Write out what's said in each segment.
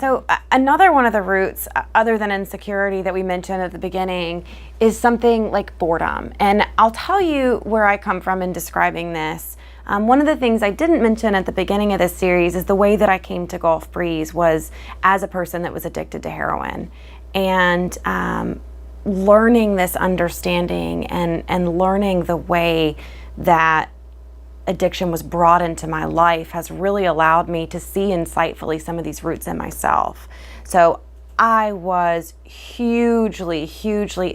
So another one of the roots, other than insecurity that we mentioned at the beginning, is something like boredom. And I'll tell you where I come from in describing this. One of the things I didn't mention at the beginning of this series is the way that I came to Gulf Breeze was as a person that was addicted to heroin. And learning this understanding and learning the way that addiction was brought into my life has really allowed me to see insightfully some of these roots in myself. So I was hugely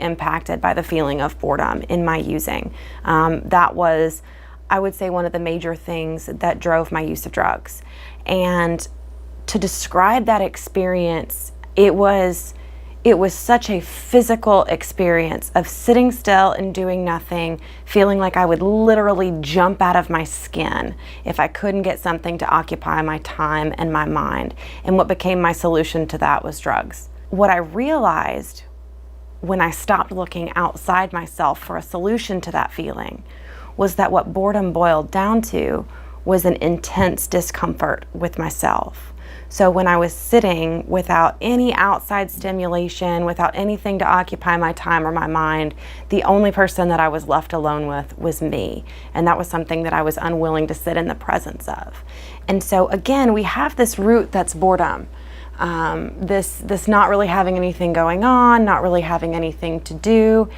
impacted by the feeling of boredom in my using. That was, I would say, one of the major things that drove my use of drugs. And to describe that experience, it was such a physical experience of sitting still and doing nothing, feeling like I would literally jump out of my skin if I couldn't get something to occupy my time and my mind. And what became my solution to that was drugs. What I realized when I stopped looking outside myself for a solution to that feeling was that what boredom boiled down to was an intense discomfort with myself. So when I was sitting without any outside stimulation, without anything to occupy my time or my mind, the only person that I was left alone with was me. And that was something that I was unwilling to sit in the presence of. And so again, we have this root that's boredom. This not really having anything going on, not really having anything to do.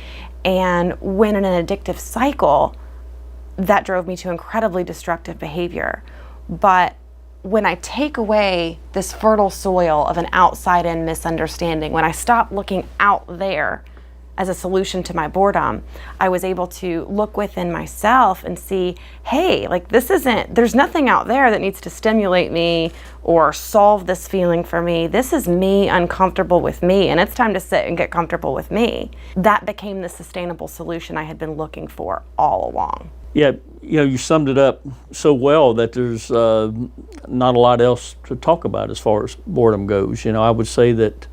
And when in an addictive cycle, that drove me to incredibly destructive behavior. But when I take away this fertile soil of an outside-in misunderstanding, when I stop looking out there as a solution to my boredom, I was able to look within myself and see, hey, like there's nothing out there that needs to stimulate me or solve this feeling for me. This is me uncomfortable with me, and it's time to sit and get comfortable with me. That became the sustainable solution I had been looking for all along. Yeah, you summed it up so well that there's not a lot else to talk about as far as boredom goes. I would say that,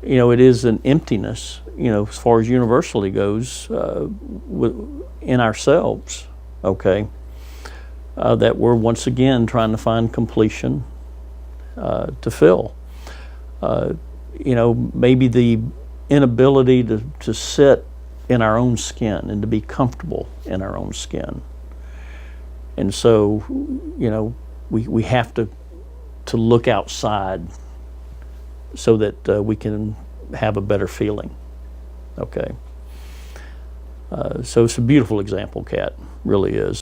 it is an emptiness, as far as universally goes, in ourselves, okay, that we're once again trying to find completion to fill. Maybe the inability to sit in our own skin and to be comfortable in our own skin. And so, we have to look outside so that we can have a better feeling. Okay. So it's a beautiful example, Kat, really is.